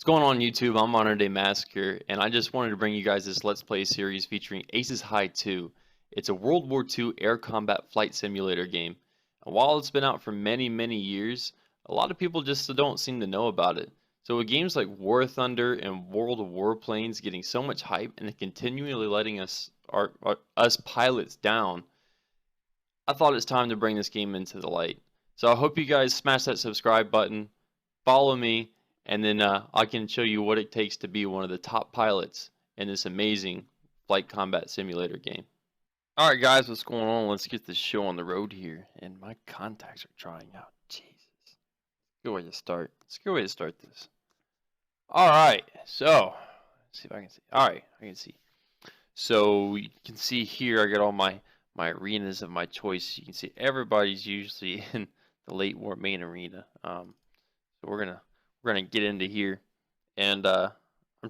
What's going on YouTube? I'm ModrnDayMasacre, and I just wanted to bring you guys this Let's Play series featuring Aces High 2. It's a World War II air combat flight simulator game. And while it's been out for many years, a lot of people just don't seem to know about it. So with games like War Thunder and World of Warplanes getting so much hype and continually letting us pilots down, I thought it's time to bring this game into the light. So I hope you guys smash that subscribe button, follow me, and then I can show you what it takes to be one of the top pilots in this amazing flight combat simulator game. Alright guys, what's going on? Let's get this show on the road here. And my contacts are drying out. Jesus. Good way to start. It's a good way to start this. Alright, so let's see if I can see. Alright, I can see. So you can see here I got all my arenas of my choice. You can see everybody's usually in the late war main arena. So we're gonna get into here, and I'm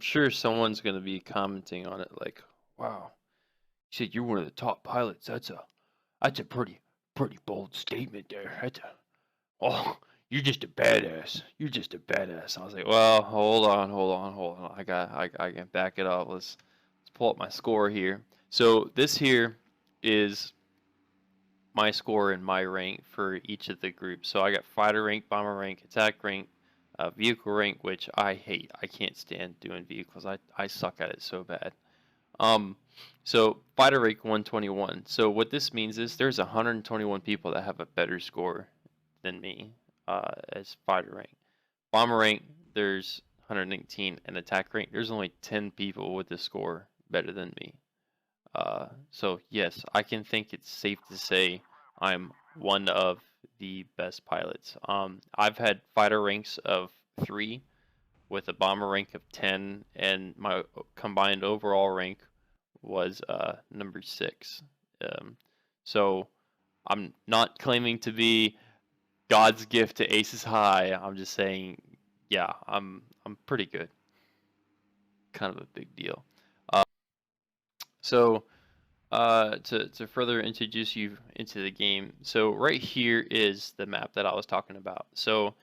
sure someone's gonna be commenting on it like, "Wow, you said you're one of the top pilots. That's a pretty bold statement there. Oh, you're just a badass. You're just a badass." I was like, "Well, hold on. I can back it up. Let's pull up my score here. So this here is my score and my rank for each of the groups. So I got fighter rank, bomber rank, attack rank, vehicle rank, which I hate. I can't stand doing vehicles. I suck at it so bad. So fighter rank 121. So what this means is there's 121 people that have a better score than me as fighter rank. Bomber rank, there's 119, and attack rank, there's only 10 people with a score better than me. So yes, I can think it's safe to say I'm one of the best pilots. I've had fighter ranks of 3 with a bomber rank of 10, and my combined overall rank was number 6. So I'm not claiming to be God's gift to Aces High. I'm just saying, yeah, I'm pretty good. Kind of a big deal. So to further introduce you into the game, so right here is the map that I was talking about. So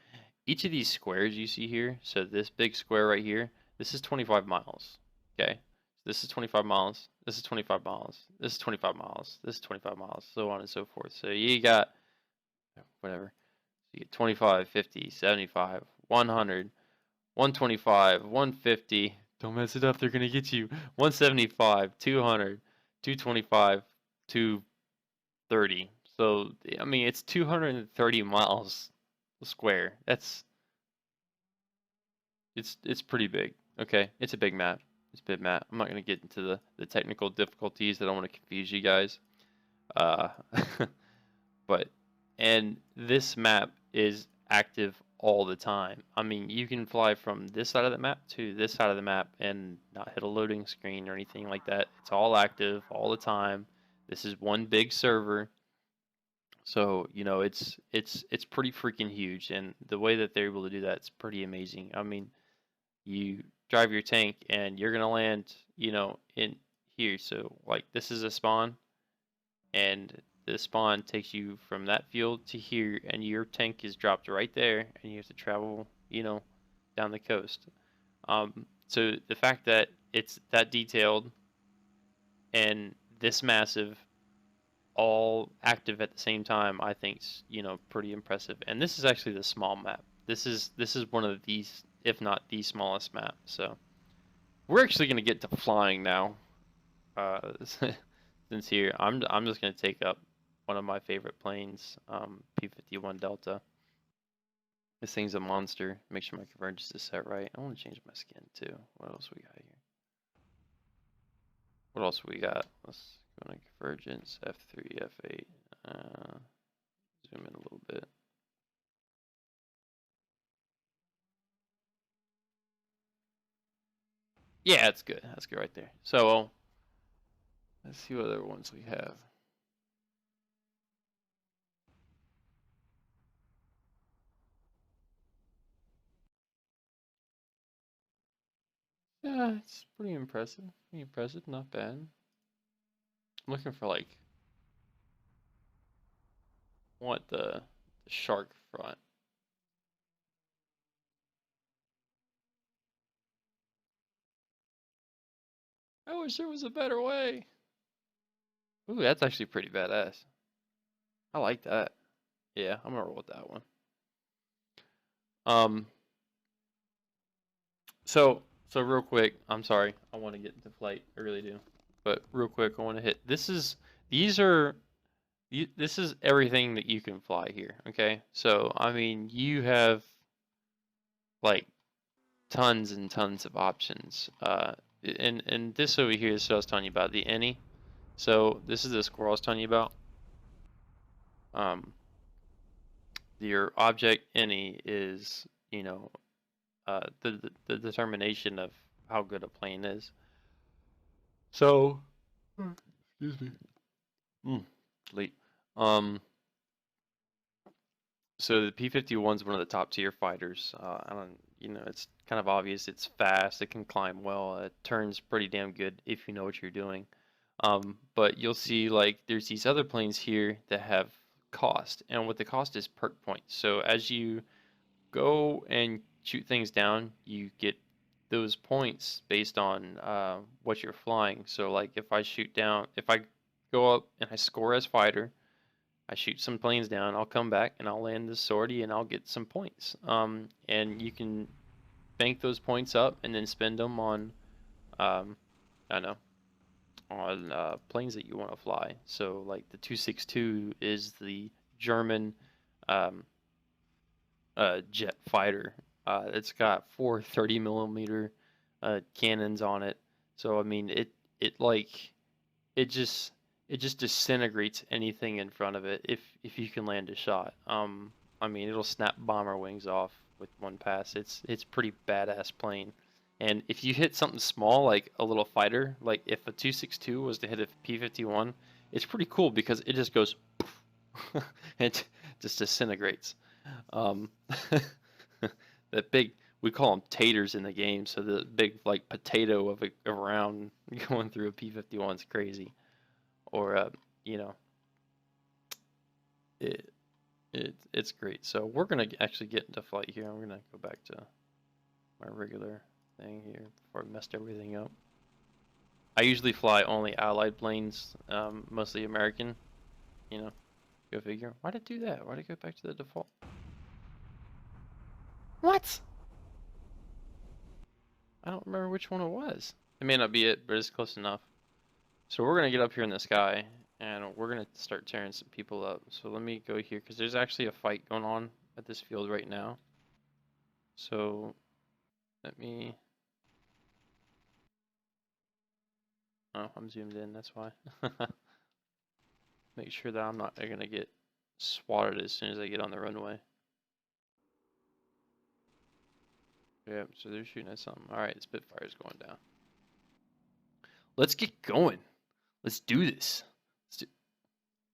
each of these squares you see here, so this big square right here, this is 25 miles. Okay, this is 25 miles. This is 25 miles. This is 25 miles. This is 25 miles. So on and so forth. So you got whatever. You get 25, 50, 75, 100, 125, 150. Don't mess it up. They're gonna get you. 175, 200, 225, 230. So I mean, it's 230 miles square. It's pretty big. Okay, it's a big map. It's a big map. I'm not gonna get into the technical difficulties. I don't want to confuse you guys. Uh, and this map is active all the time. I mean, you can fly from this side of the map to this side of the map and not hit a loading screen or anything like that. It's all active all the time. This is one big server. So, you know, it's pretty freaking huge, and the way that they're able to do that is pretty amazing. I mean, you drive your tank and you're gonna land, you know, in here. So like this is a spawn, and the spawn takes you from that field to here, and your tank is dropped right there, and you have to travel, you know, down the coast. So the fact that it's that detailed and this massive, all active at the same time, I think's, you know, pretty impressive. And this is actually the small map. This is one of these, if not the smallest map. So we're actually gonna get to flying now. Since here, I'm just gonna take up one of my favorite planes, P-51 Delta. This thing's a monster. Make sure my convergence is set right. I want to change my skin too. What else we got here? What else we got? Let's go to convergence, F3, F8. Zoom in a little bit. Yeah, that's good. That's good right there. So let's see what other ones we have. Yeah, it's pretty impressive. Pretty impressive, not bad. I'm looking for like the shark front. I wish there was a better way. Ooh, that's actually pretty badass. I like that. Yeah, I'm gonna roll with that one. Um, so real quick, I'm sorry, I want to get into flight, I really do. But real quick, I want to hit. These are, this is everything that you can fly here. Okay, so I mean, you have like tons and tons of options. And this over here is what I was telling you about, the any. So this is the squirrel I was telling you about. Um, your object any is, you know, the determination of how good a plane is. So, excuse me. Late. Um, so the P-51 is one of the top tier fighters. I don't, you know, it's kind of obvious. It's fast. It can climb well. It turns pretty damn good if you know what you're doing. But you'll see like there's these other planes here that have cost, and what the cost is perk points. So as you go and shoot things down, you get those points based on what you're flying. So like if I shoot down, if I go up and I score as fighter, I shoot some planes down, I'll come back and I'll land this sortie and I'll get some points. And you can bank those points up and then spend them on, I don't know, on planes that you want to fly. So like the 262 is the German um, jet fighter. It's got four 30 millimeter cannons on it. So I mean it like it just it just disintegrates anything in front of it if you can land a shot. I mean it'll snap bomber wings off with one pass. It's pretty badass plane. And if you hit something small like a little fighter, like if a 262 was to hit a P-51, it's pretty cool because it just goes it just disintegrates. Um, that big, we call them taters in the game. So the big like potato of a round going through a P-51 is crazy. Or you know, it it's great. So we're gonna actually get into flight here. I'm gonna go back to my regular thing here before I messed everything up. I usually fly only Allied planes, mostly American. You know, go figure. Why did it do that? Why did it go back to the default? What? I don't remember which one it was. It may not be it, but it's close enough. So we're gonna get up here in the sky, and we're gonna start tearing some people up. So let me go here, because there's actually a fight going on at this field right now. So let me... Oh, I'm zoomed in, that's why. Make sure that I'm not gonna get swatted as soon as I get on the runway. Yep, so they're shooting at something. Alright, Spitfire's going down. Let's get going. Let's do this. It'd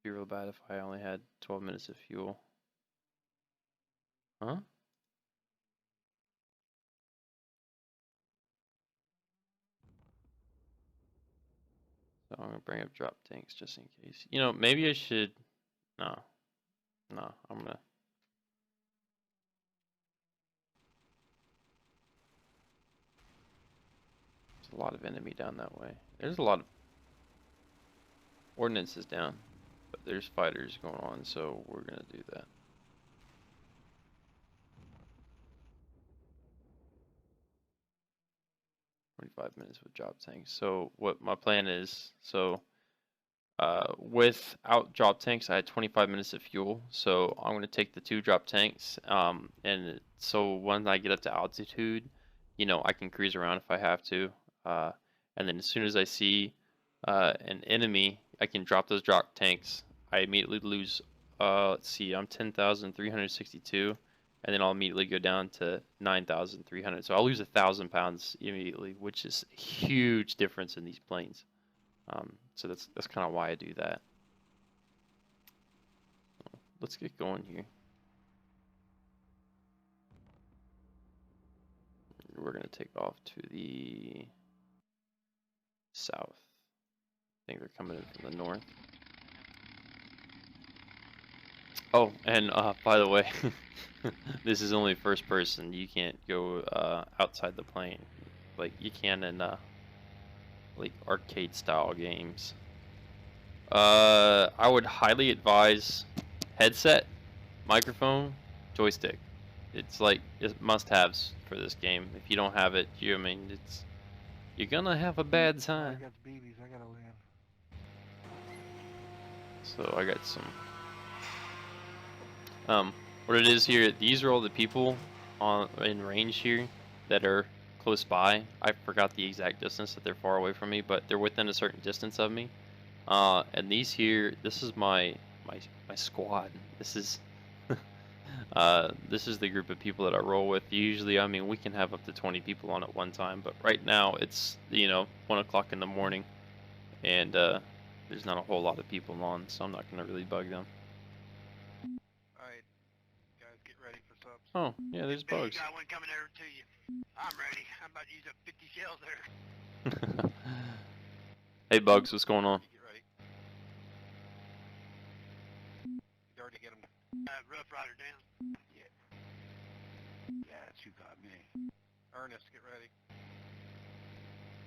be real bad if I only had 12 minutes of fuel. Huh? So I'm gonna bring up drop tanks just in case. You know, maybe I should... No. No, I'm gonna... There's a lot of enemy down that way. There's a lot of ordnances down, but there's fighters going on, so we're gonna do that. "25 minutes with drop tanks." So what my plan is, so without drop tanks, I had 25 minutes of fuel. So I'm gonna take the 2 drop tanks, and so when I get up to altitude, you know, I can cruise around if I have to. And then as soon as I see an enemy, I can drop those drop tanks. I immediately lose, let's see, I'm 10,362, and then I'll immediately go down to 9,300. So I'll lose 1,000 pounds immediately, which is a huge difference in these planes. So that's kind of why I do that. Let's get going here. We're gonna take off to the south. I think they're coming in from the north. Oh, and by the way, this is only first person. You can't go outside the plane. Like you can in like arcade style games. I would highly advise headset, microphone, joystick. It's like it's must-haves for this game. If you don't have it, I mean, you're gonna have a bad time. I got the BBs. I gotta land. So I got some. What it is here, these are all the people in range here that are close by. I forgot the exact distance that they're far away from me, but they're within a certain distance of me. And these here, this is my squad. This is this is the group of people that I roll with. Usually, I mean, we can have up to 20 people on at one time, but right now it's 1 o'clock in the morning, and there's not a whole lot of people on, so I'm not gonna really bug them. Alright, guys, get ready for subs. Oh, yeah, there's bugs. Got one coming over to you. I'm ready. I'm about to use up 50 shells there. Hey, Bugs, what's going on? Get ready. You already get them. Rough Rider down. Yeah. Yeah, that's you got me. Ernest, get ready.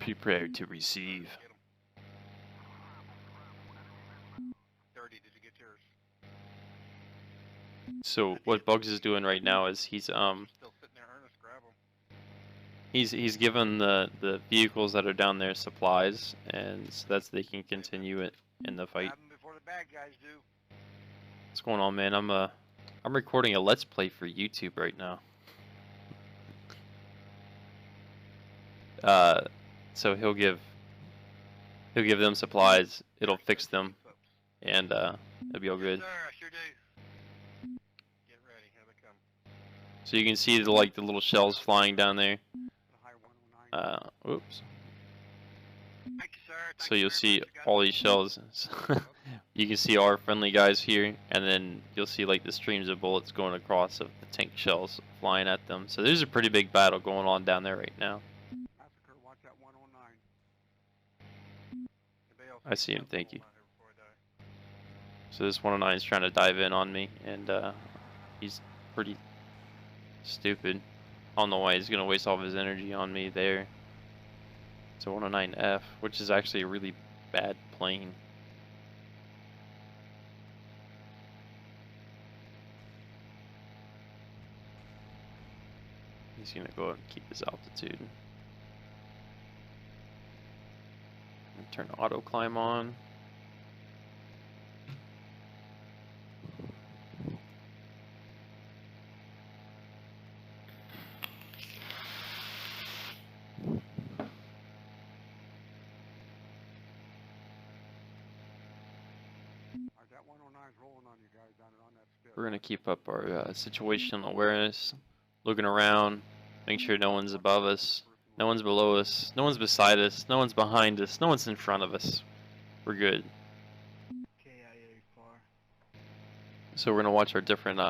Prepare to receive. Get 'em. 30, did you get yours? So what Bugs is doing right now is he's Still sitting there, Ernest, grab them. he's given the vehicles that are down there supplies, and so that's they can continue it in the fight. Grab them before the bad guys do. What's going on, man? I'm recording a Let's Play for YouTube right now. So he'll give them supplies. It'll fix them, and it'll be all good. Yes, sir, I sure do. Get ready, here they come. So you can see the little shells flying down there. The high 109. Oops. Thank you, sir. Thank So you you'll very see much. You got all it. these shells. You can see our friendly guys here, and then you'll see like the streams of bullets going across of the tank shells flying at them. So there's a pretty big battle going on down there right now. Massacre, watch that 109. Anybody else I see him, thank you. around here before I die? So this 109 is trying to dive in on me, and he's pretty stupid. I don't know why he's gonna waste all of his energy on me there. It's a 109F, which is actually a really bad plane. He's gonna go and keep his altitude. And turn auto climb on. Alright, that 109's rolling on you guys down on that spit. We're gonna keep up our situational awareness, looking around, make sure no one's above us, no one's below us, no one's beside us, no one's behind us, no one's in front of us. We're good. KIA far. So we're gonna watch our different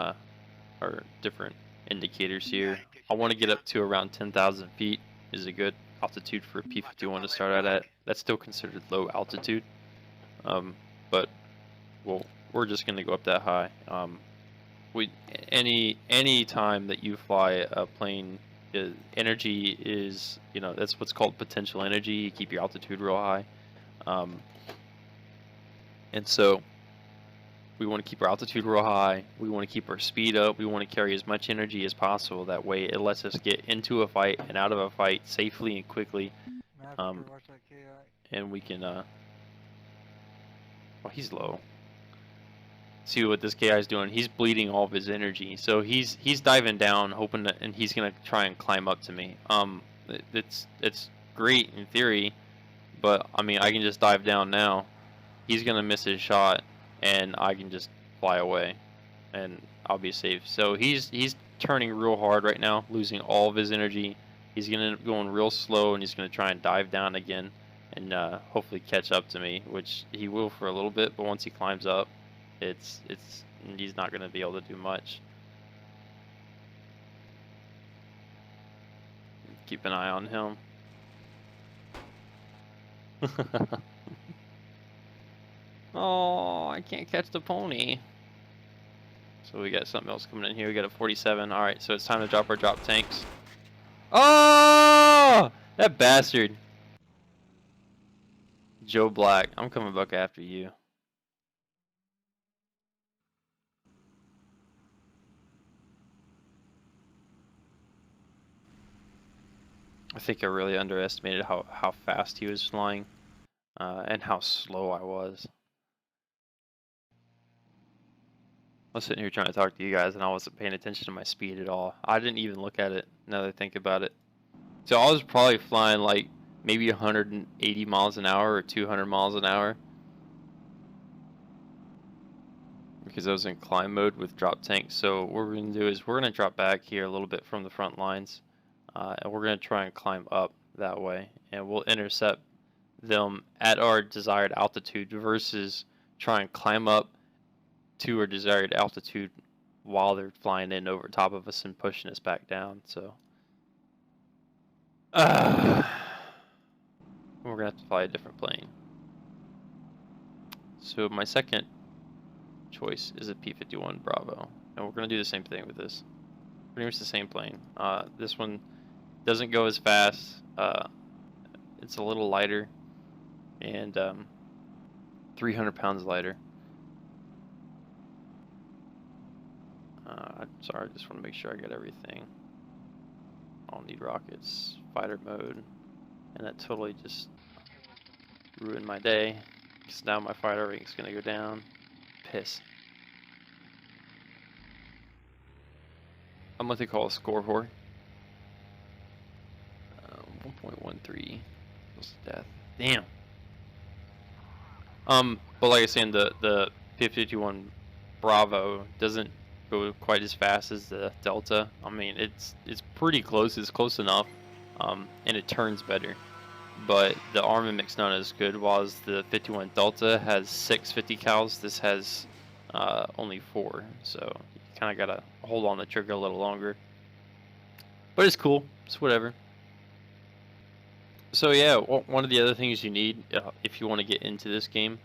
indicators here. I want to get up to around 10,000 feet is a good altitude for a P-51 to start out at. That's still considered low altitude, but we're just gonna go up that high. Any time that you fly a plane, energy is that's what's called potential energy. You keep your altitude real high, and so we want to keep our altitude real high. We want to keep our speed up. We want to carry as much energy as possible. That way, it lets us get into a fight and out of a fight safely and quickly, Massacre, watch that KI. and we can. Oh, he's low. See what this guy's doing. He's bleeding all of his energy, so he's diving down, hoping that, and he's gonna try and climb up to me. It's great in theory, but I mean I can just dive down now. He's gonna miss his shot, and I can just fly away, and I'll be safe. So he's turning real hard right now, losing all of his energy. He's going real slow, and he's gonna try and dive down again, and hopefully catch up to me, which he will for a little bit. But once he climbs up, he's not gonna be able to do much. Keep an eye on him. Oh, I can't catch the pony. So we got something else coming in here. We got a 47. All right, so it's time to drop our drop tanks. Oh, that bastard. Joe Black, I'm coming back after you. I think I really underestimated how fast he was flying, and how slow I was. I was sitting here trying to talk to you guys, and I wasn't paying attention to my speed at all. I didn't even look at it, now that I think about it. So I was probably flying like maybe 180 miles an hour or 200 miles an hour. Because I was in climb mode with drop tank. So what we're going to do is we're going to drop back here a little bit from the front lines. And we're going to try and climb up that way. And we'll intercept them at our desired altitude versus try and climb up to our desired altitude while they're flying in over top of us and pushing us back down. So we're gonna have to fly a different plane. So my second choice is a P-51 Bravo, and we're gonna do the same thing with this. Pretty much the same plane. This one doesn't go as fast. It's a little lighter, and 300 pounds lighter. Sorry, I just want to make sure I get everything. I don't need rockets. Fighter mode. And that totally just ruined my day, because now my fighter rank's gonna go down. Piss. I'm what they call a score whore. 1.13 close to death. Damn. But like I was saying, the P-51 Bravo doesn't go quite as fast as the Delta. I mean, it's pretty close. It's close enough, and it turns better. But the armament's not as good. While the 51 Delta has 6 50 cals, this has only 4. So you kind of gotta hold on the trigger a little longer. But it's cool. It's whatever. So yeah, one of the other things you need if you want to get into this game,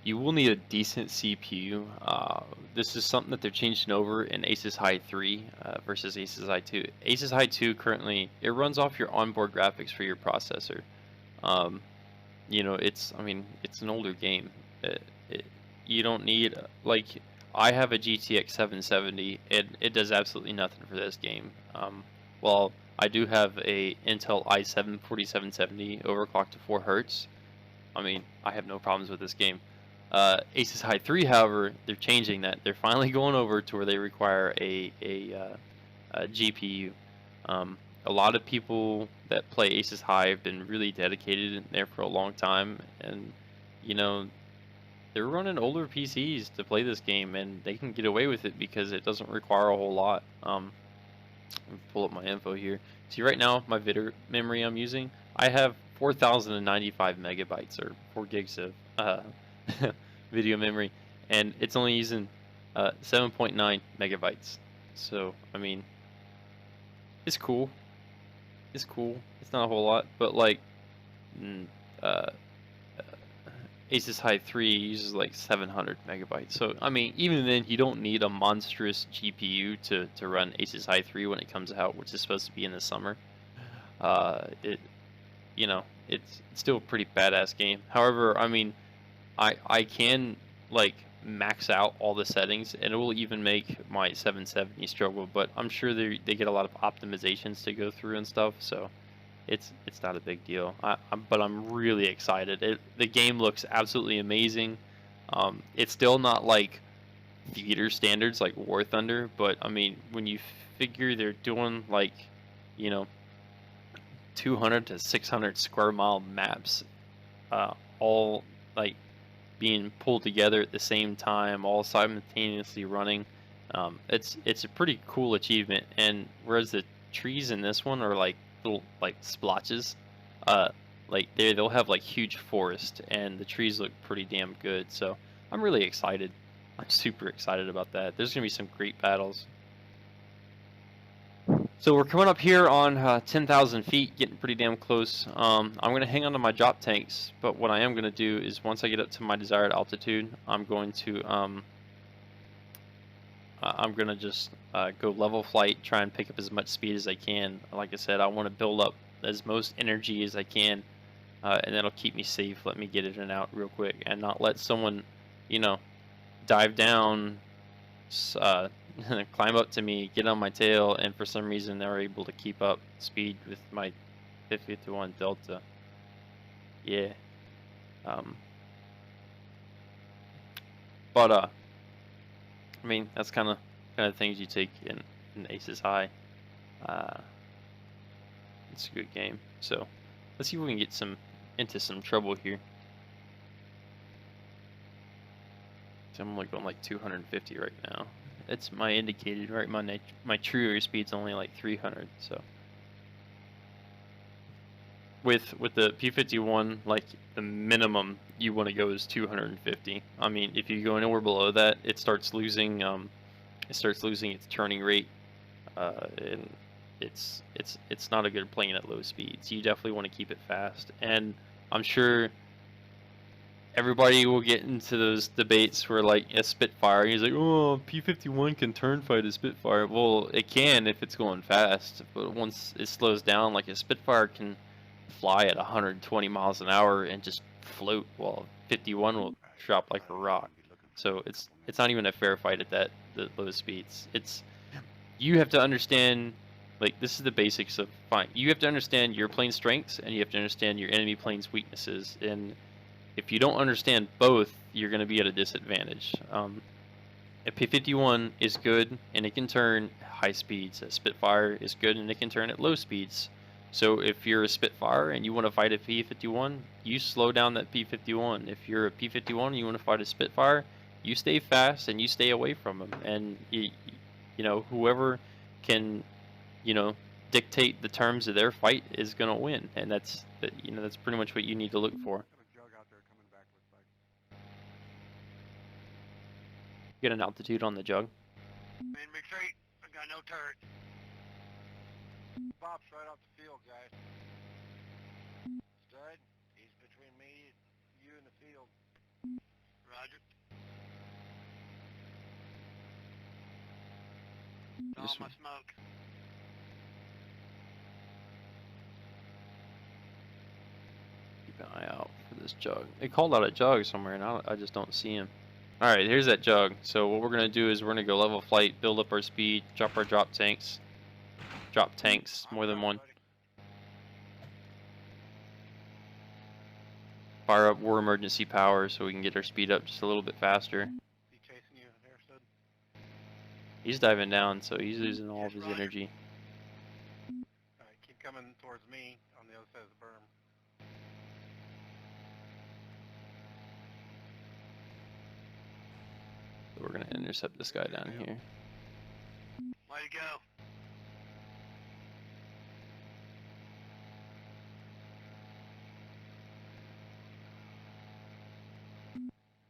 you will need a decent CPU. This is something that they're changing over in Aces High 3 versus Aces High 2. Aces High 2 currently, it runs off your onboard graphics for your processor. You know, it's an older game. You don't need, like, I have a GTX 770. It does absolutely nothing for this game. Well, I do have a Intel i7 4770 overclocked to 4 Hz. I mean, I have no problems with this game. Aces High 3, however, they're changing that. They're finally going over to where they require a GPU. A lot of people that play Aces High have been really dedicated in there for a long time, and you know, they're running older PCs to play this game, and they can get away with it because it doesn't require a whole lot. Let me pull up my info here. See, right now, my video memory I'm using, I have 4,095 megabytes or 4 gigs of video memory, and it's only using 7.9 megabytes. So, I mean, it's cool. It's cool. It's not a whole lot, but like, Aces High 3 uses like 700 megabytes. So, I mean, even then, you don't need a monstrous GPU to run Aces High 3 when it comes out, which is supposed to be in the summer. You know, it's still a pretty badass game. However, I mean, I can like max out all the settings, and it will even make my 770 struggle. But I'm sure they get a lot of optimizations to go through and stuff, so it's not a big deal. But I'm really excited. The game looks absolutely amazing. It's still not like theater standards like War Thunder, but I mean, when you figure they're doing like, you know, 200 to 600 square mile maps, all like being pulled together at the same time, all simultaneously running. It's a pretty cool achievement. And whereas the trees in this one are like little like splotches, like they'll have like huge forest, and the trees look pretty damn good. So I'm really excited. I'm super excited about that. There's gonna be some great battles. So we're coming up here on 10,000 feet, getting pretty damn close. I'm going to hang on to my drop tanks, but what I am going to do is once I get up to my desired altitude, I'm going to just go level flight, try and pick up as much speed as I can. Like I said, I want to build up as most energy as I can and that'll keep me safe. Let me get it and out real quick, and not let someone, you know, dive down, climb up to me, get on my tail, and for some reason they're able to keep up speed with my 50-1 Delta. Yeah. But I mean, that's kind of things you take in Aces High. It's a good game. So let's see if we can get into some trouble here. So I'm like going like 250 right now. It's my indicated, right? My true air speed's only like 300. So with the P51, like the minimum you want to go is 250. I mean, if you go anywhere below that, it starts losing its turning rate, and it's not a good plane at low speeds. You definitely want to keep it fast, and I'm sure everybody will get into those debates where like a Spitfire, he's like, oh, P51 can turn fight a Spitfire. Well, it can if it's going fast, but once it slows down, like a Spitfire can fly at 120 miles an hour and just float, while 51 will drop like a rock. So it's not even a fair fight at the low speeds. You have to understand, like, this is the basics of flying. You have to understand your plane's strengths, and you have to understand your enemy plane's weaknesses. And if you don't understand both, you're going to be at a disadvantage. A P51 is good and it can turn high speeds. A Spitfire is good and it can turn at low speeds. So if you're a Spitfire and you want to fight a P51, you slow down that P51. If you're a P51 and you want to fight a Spitfire, you stay fast and you stay away from them. And you know, whoever can, you know, dictate the terms of their fight is going to win. And that's pretty much what you need to look for. Get an altitude on the jug. In retreat. I got no turret. Bob's right off the field, guys. Stud, he's between me, you, and the field. Roger. Just All my smoke. keep an eye out for this jug. They called out a jug somewhere, and I just don't see him. Alright, here's that jug. So what we're going to do is we're going to go level flight, build up our speed, drop our drop tanks. Drop tanks, more than one. Fire up war emergency power so we can get our speed up just a little bit faster. He chasing you there, Stud? He's diving down, so he's losing all of his Roger. energy. Alright, keep coming towards me on the other side of the berm. So we're going to intercept this guy down here. Way to go.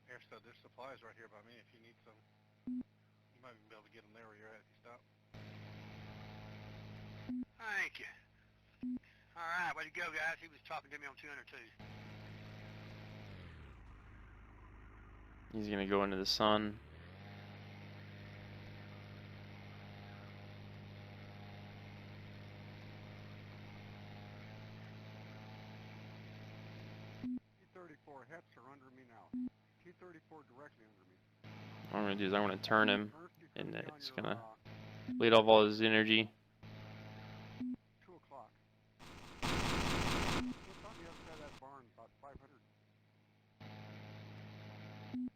Here, Stud, there's supplies right here by me if you need some. You might even be able to get them there where you're at. You stop. Thank you. Alright, way to go, guys. He was talking to me on 202. He's going to go into the sun. T-34 hets are under me now. T-34 directly under me. What I'm going to do is I'm going to turn him, and it's going to bleed off all his energy. 2 o'clock. Just on the other side of that barn, about 500.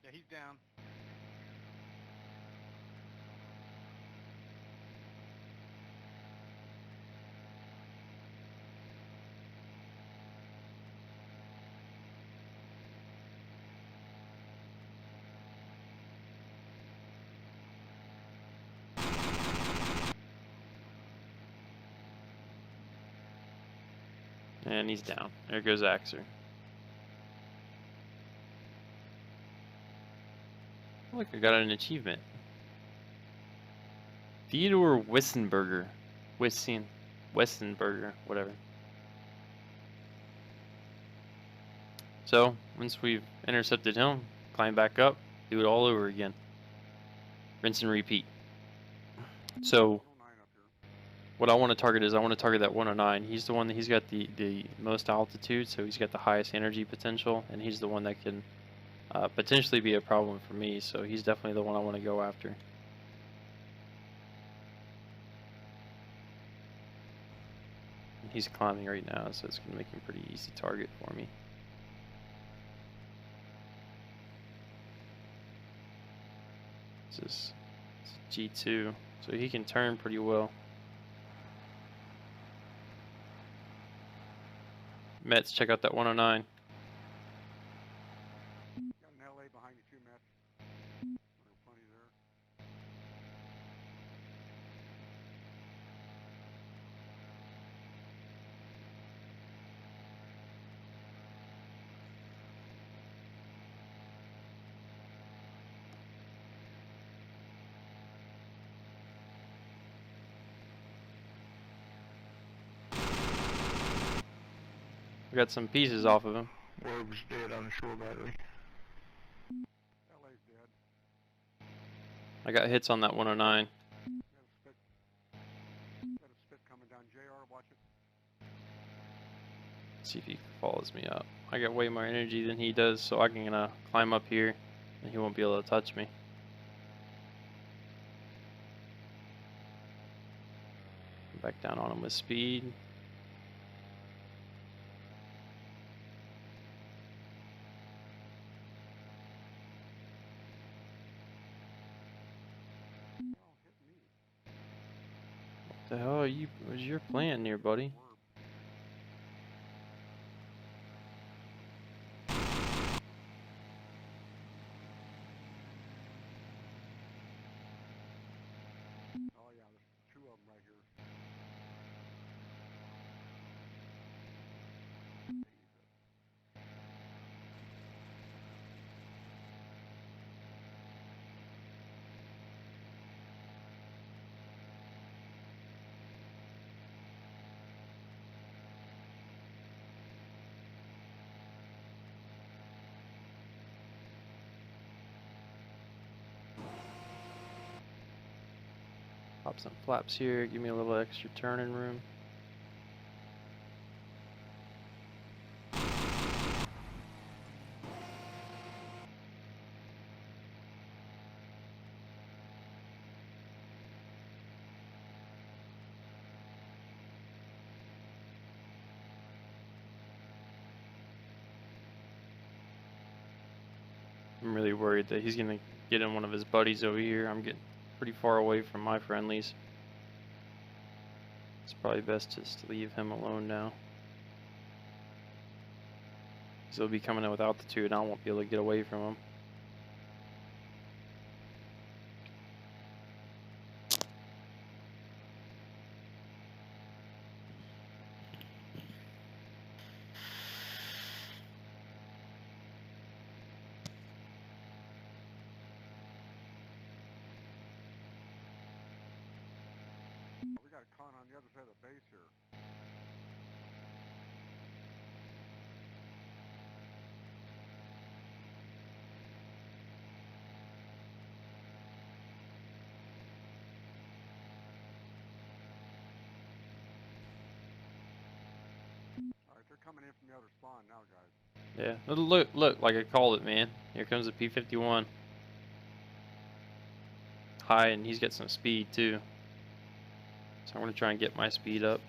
Yeah, he's down. And he's down. There goes Axer. Look, I got an achievement. Theodore Wissenberger. Wissenberger, whatever. So, once we've intercepted him, climb back up, do it all over again. Rinse and repeat. So, What I want to target is I want to target that 109. He's the one that he's got the most altitude, so he's got the highest energy potential, and he's the one that can potentially be a problem for me. So he's definitely the one I want to go after. And he's climbing right now, so it's going to make him a pretty easy target for me. It's G2, so he can turn pretty well. Mets, check out that 109. Got an LA behind you too, Matt. There's plenty there. We got some pieces off of him. Orb's dead on the shore battery. LA's dead. I got hits on that 109. Got a spit coming down. JR, watch it. See if he follows me up. I got way more energy than he does, so I can climb up here, and he won't be able to touch me. Back down on him with speed. Oh, hit me. What the hell was your plan here, buddy? Oh yeah, there's two of them right here. Pop some flaps here, give me a little extra turning room. I'm really worried that he's gonna get in one of his buddies over here. I'm getting pretty far away from my friendlies. It's probably best just to leave him alone now. Because he'll be coming in with altitude and I won't be able to get away from him. We got a con on the other side of the base here. Alright, they're coming in from the other spawn now, guys. Yeah, look, like I called it, man. Here comes the P-51. High, and he's got some speed too. So I'm gonna try and get my speed up.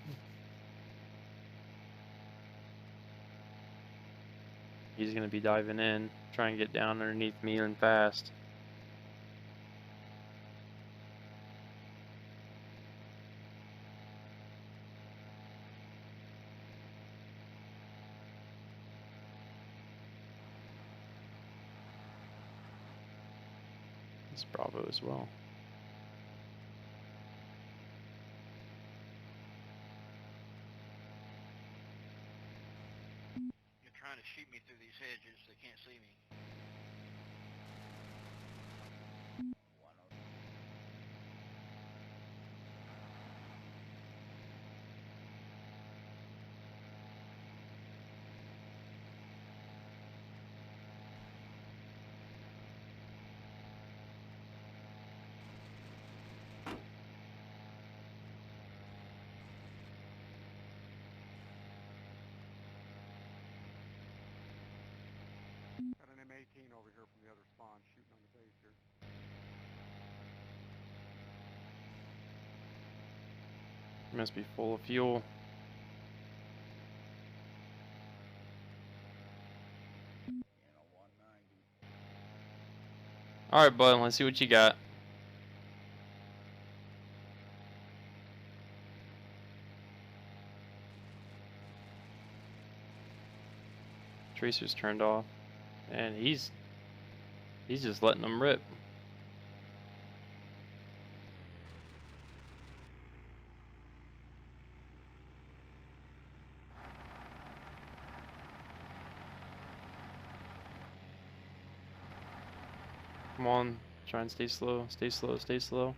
He's gonna be diving in, trying to get down underneath me and fast. It's Bravo as well. You're trying to shoot me through these hedges. They can't see me. team over here from the other spawn shooting on the base here. Must be full of fuel. Alright, bud, let's see what you got. Tracer's turned off. And he's just letting them rip. Come on, try and stay slow, stay slow, stay slow.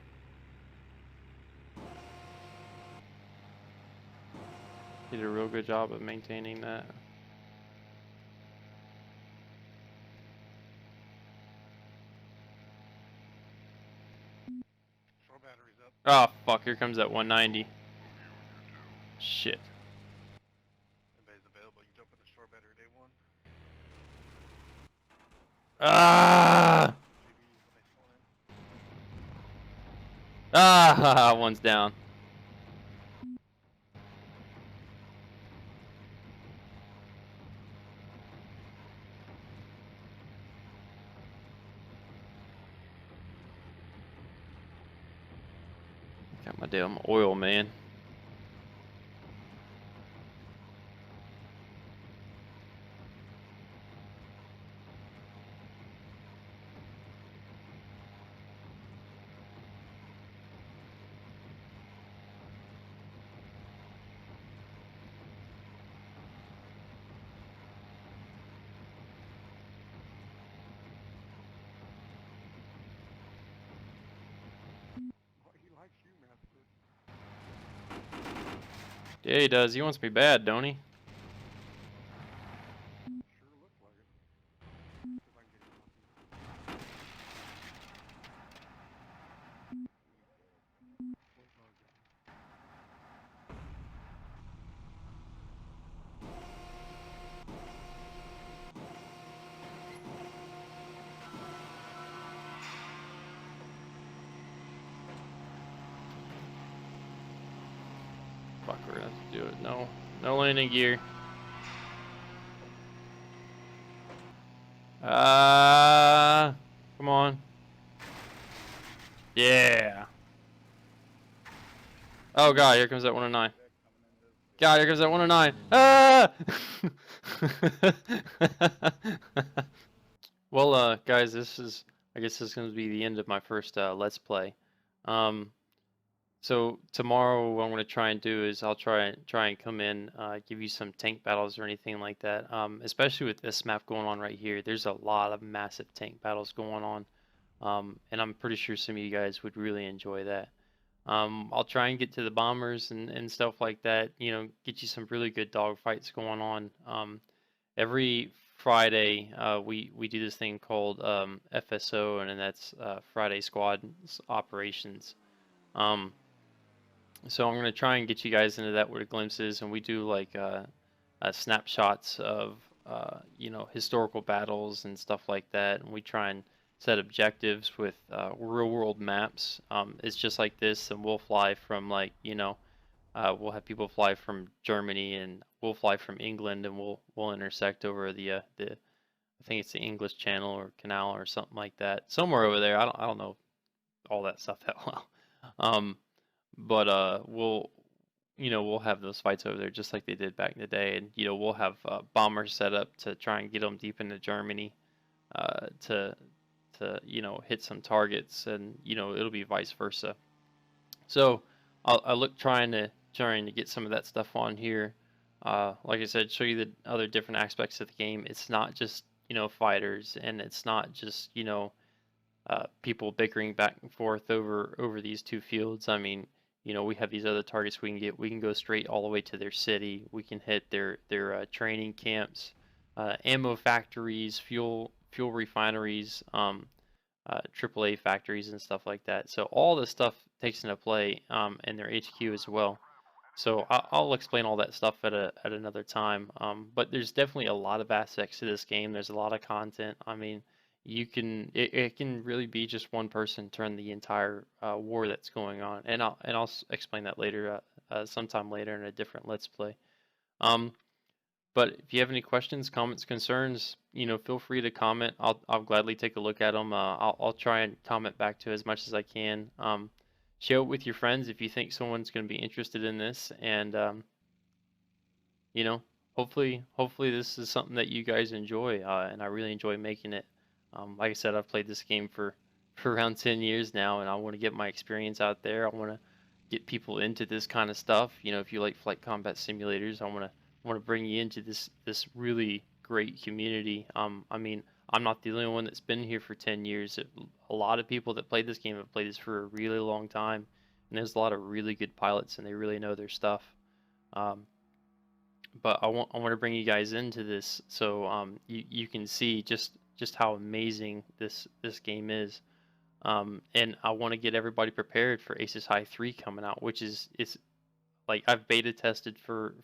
He did a real good job of maintaining that. Shore battery's up. Oh fuck, here comes that 190. Shit. Everybody's available. You jump in the shore battery day one. Ah! GBs when they spawn in. Ah, one's down. Got my damn oil, man. Oh, he likes you, Master. Yeah, he does. He wants me bad, don't he? Sure looks like it. See if I can get him off here. Where's our guy? Fuck, we're gonna have to do it. No, no landing gear. Come on. Yeah. Oh god, here comes that 109. God, here comes that 109. Ah! Well, guys, I guess this is going to be the end of my first Let's Play. So tomorrow, what I'm going to try and do is I'll try and come in, give you some tank battles or anything like that. Especially with this map going on right here, there's a lot of massive tank battles going on, and I'm pretty sure some of you guys would really enjoy that. I'll try and get to the bombers and stuff like that. You know, get you some really good dogfights going on. Every Friday, we do this thing called FSO, and that's Friday Squad Operations. So I'm gonna try and get you guys into that with glimpses, and we do like snapshots of you know, historical battles and stuff like that, and we try and set objectives with real world maps. It's just like this, and we'll fly from, like, you know, we'll have people fly from Germany, and we'll fly from England, and we'll intersect over the I think it's the English Channel or Canal or something like that, somewhere over there. I don't know all that stuff that well. But we'll have those fights over there just like they did back in the day, and you know, we'll have bombers set up to try and get them deep into Germany, to you know, hit some targets, and you know, it'll be vice versa. So I look trying to get some of that stuff on here. Like I said, show you the other different aspects of the game. It's not just, you know, fighters, and it's not just, you know, people bickering back and forth over these two fields. I mean, you know, we have these other targets we can get. We can go straight all the way to their city. We can hit their training camps, ammo factories, fuel refineries, AAA factories and stuff like that. So all this stuff takes into play in their HQ as well. So I'll explain all that stuff at another time. But there's definitely a lot of aspects to this game. There's a lot of content. I mean, it can really be just one person turn the entire war that's going on, and I'll explain that later, sometime later in a different Let's Play. Um, but if you have any questions, comments, concerns, feel free to comment. I'll gladly take a look at them. I'll try and comment back to as much as I can. Share it with your friends if you think someone's going to be interested in this, and you know, hopefully this is something that you guys enjoy, and I really enjoy making it. Like I said, I've played this game for around 10 years now, and I want to get my experience out there. I want to get people into this kind of stuff. If you like flight combat simulators, I want to bring you into this really great community. I mean, I'm not the only one that's been here for 10 years. A lot of people that played this game have played this for a really long time, and there's a lot of really good pilots, and they really know their stuff. But I want to bring you guys into this so you can see just how amazing this game is. And I want to get everybody prepared for Aces High 3 coming out, which it's like I've beta tested for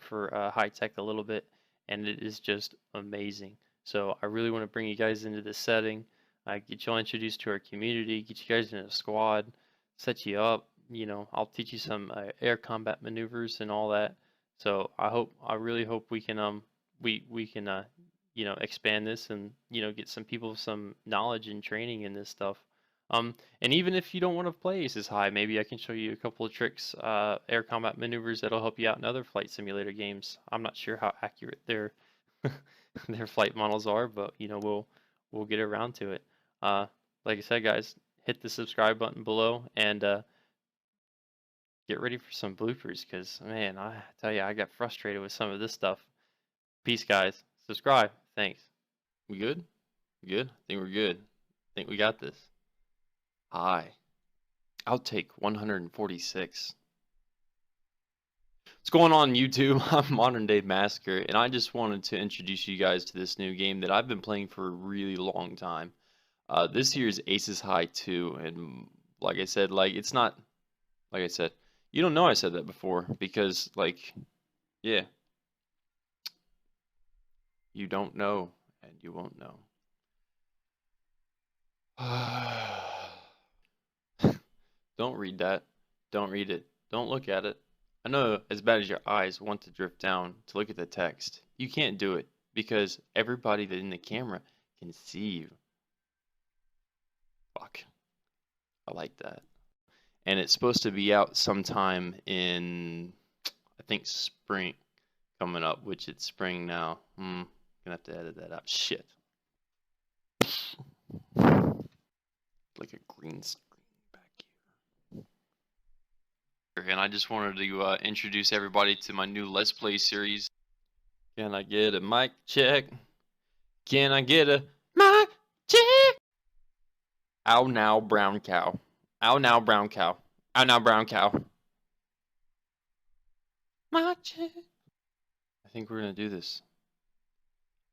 high tech a little bit, and it is just amazing. So I really want to bring you guys into this setting, get you all introduced to our community, get you guys in a squad, set you up. I'll teach you some air combat maneuvers and all that. So I really hope we can we can expand this and get some people some knowledge and training in this stuff. And even if you don't want to play Aces High, maybe I can show you a couple of tricks, air combat maneuvers that'll help you out in other flight simulator games. I'm not sure how accurate their their flight models are, but we'll get around to it. Like I said, guys, hit the subscribe button below and get ready for some bloopers, because man, I tell you, I got frustrated with some of this stuff. Peace, guys. Subscribe. Thanks. We good? Good? I think we're good. I think we got this. Hi. Outtake 146. What's going on, YouTube? I'm Modern Day Massacre, and I just wanted to introduce you guys to this new game that I've been playing for a really long time. This here is Aces High 2, and like I said, it's not, like I said, you don't know I said that before, because, yeah, you don't know, and you won't know. Don't read that. Don't read it. Don't look at it. I know, as bad as your eyes want to drift down to look at the text, you can't do it because everybody that in the camera can see you. Fuck. I like that. And it's supposed to be out sometime in, I think, spring coming up, which it's spring now. Gonna have to edit that out. Shit. Like a green screen back here. And I just wanted to introduce everybody to my new Let's Play series. Can I get a mic check? Can I get a mic check? Ow now, brown cow. Ow now, brown cow. Ow now, brown cow. Mic check. I think we're gonna do this.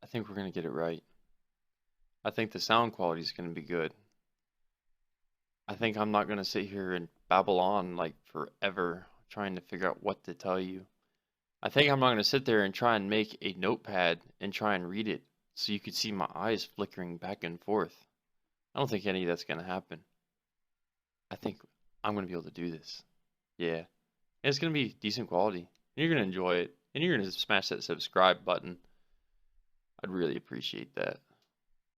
I think we're gonna get it right. I think the sound quality is gonna be good. I think I'm not gonna sit here and babble on like forever trying to figure out what to tell you. I think I'm not gonna sit there and try and make a notepad and try and read it so you could see my eyes flickering back and forth. I don't think any of that's gonna happen. I think I'm gonna be able to do this. Yeah. And it's gonna be decent quality. And you're gonna enjoy it. And you're gonna smash that subscribe button. I'd really appreciate that.